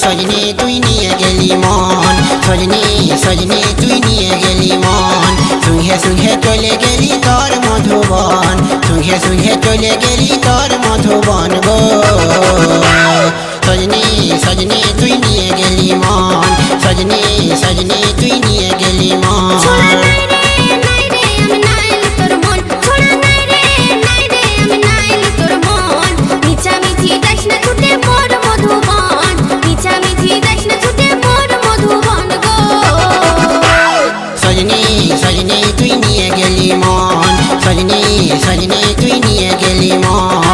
সজনী তুই নিয়ে গেলি মন, সজনী সজনী তুই নিয়ে গেলি মন। সুহে সুহে চলে গেলি তোর মধুবন, সুহে সুহে চলে গেলি তোর মধুবন গো। সজনী সজনী তুই নিয়ে গেলি মন, সজনী সজনী তুই নিয়ে গেলি মন। সজনী সজনী তুই নিয়ে গেলি মন, সজনী সজনী তুই নিয়ে গেলি মন।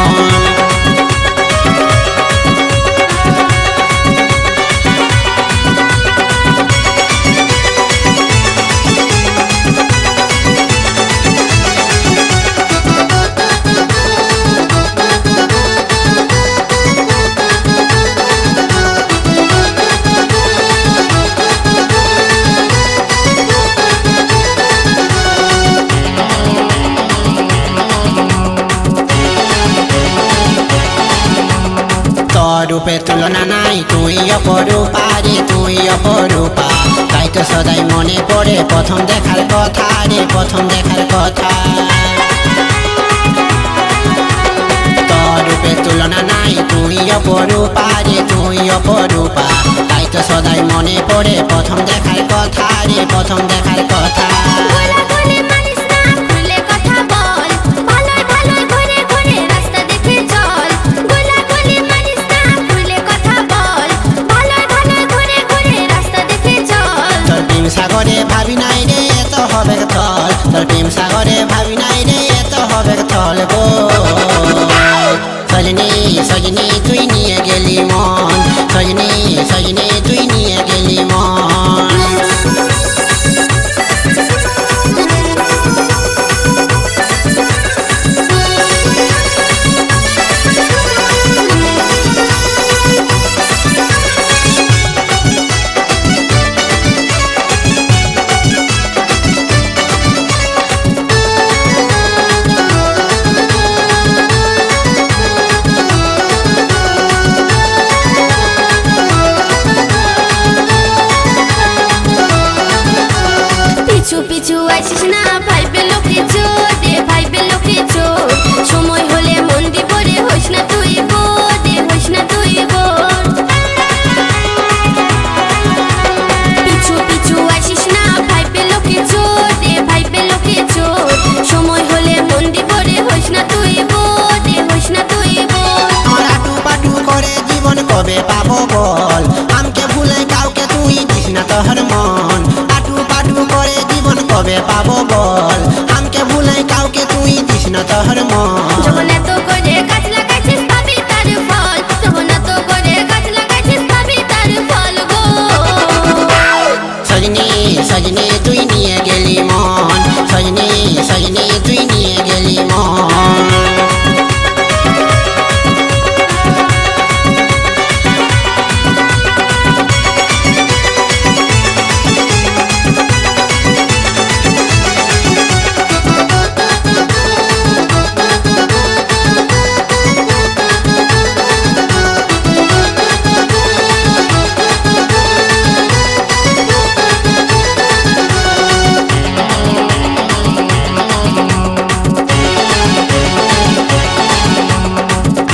রূপে তুলনা নাই, তুই অপরূপা রে তুই অপরূপা। তাই তো সদাই মনে পড়ে প্রথম দেখার কথা রে, প্রথম দেখার কথা। তোর রূপে তুলনা নাই, তুই অপরূপা রে তুই অপরূপা। তাই তো সদাই মনে পড়ে প্রথম দেখার কথা রে, প্রথম দেখার কথা। সাগরে ভাবি নাই রে এত হবে থল, তোর প্রেম সাগরে ভাবি নাই রে এত হবে থল গো। সজনী সজনী তুই নিয়ে গেলি মন, সজনী সজনী তুই নিয়ে গেলি মন। পিছু পিছু আসিস না ভাইবে লোকে চোর রে, ভাইবে লোকে চোর। সময় হলে মন দিব রে, হইস না তুই বোর রে, হইস না তুই বোর। পিছু পিছু আসিস না ভাইবে লোকে চোর রে, ভাইবে লোকে চোর। সময় হলে মন দিব রে, হইস না তুই বোর রে, হইস না তুই বোর। আমার আটু পাটু করে জীবন কবে পাবো বল, আমকে ভুলে কাউকে তুই দিস না তোর মন। আটু পাটু করে জীবন কবে পাবো বল, আমকে ভুলে কাউকে তুই দিস না তোর মন। যখন এত করে গাছ লাগাইছিস পাবি তার ফল, যখন এত করে গাছ লাগাইছিস পাবি তার ফল গো। সজনী সজনী তুই নিয়ে গেলি মন, সজনী সজনী তুই নিয়ে গেলি মন।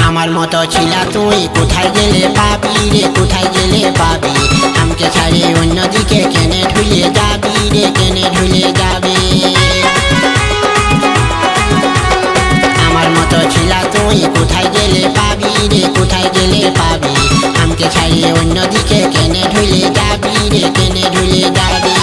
আমার মতো ছিলা তুই কোথায় গেলে পাবি রে, কোথায় গেলে পাবি। আমকে ছাড়ে অন্যদিকে কেনে ঢুলে যাবি রে, কেনে ঢুলে যাবি। আমার মতো ছিলা তুই কোথায় গেলে পাবি রে, কোথায় গেলে পাবি। আমকে ছাড়ে অন্যদিকে কেনে ঢুলে যাবি রে, কেনে ঢুলে যাবি।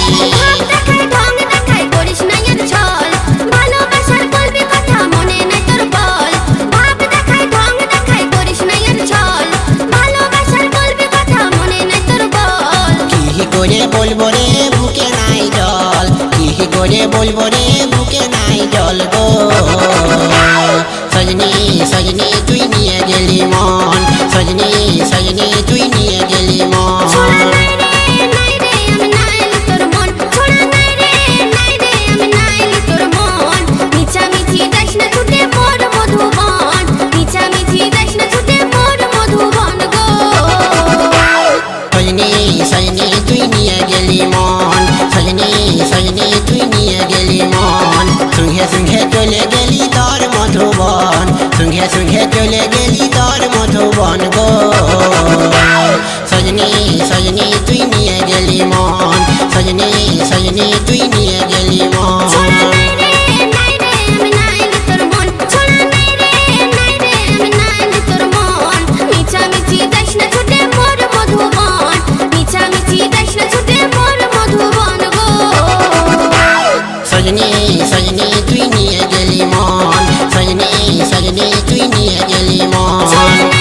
ঢং দেখাই করিস না এর ছল, ভালোবাসার বলবি কথা মনে নাই তোর বল। ভাব দেখাই ঢং দেখাই করিস না এর ছল, ভালোবাসার বলবি কথা মনে নাই তোর বল। কি করে বলবো রে বুকে নাই জল, কি করে বলবো রে বুকে নাই জল গো। সজনী সজনী তুই নিয়ে গেলি মন, সজনী সজনী তুই নিয়ে গেলি মন। ছোড়া নাই রে নাই রে আমি নাইলি তোর মন, ছোড়া নাই রে নাই রে আমি নাইলি তোর মন। মিছামিছি যাস না ছুটে মোর মধুবন, মিছামিছি যাস না ছুটে মোর মধুবন গো। সজনী সজনী তুই নিয়ে গেলি মন, সজনী সজনী তুই নিয়ে গেলি মন।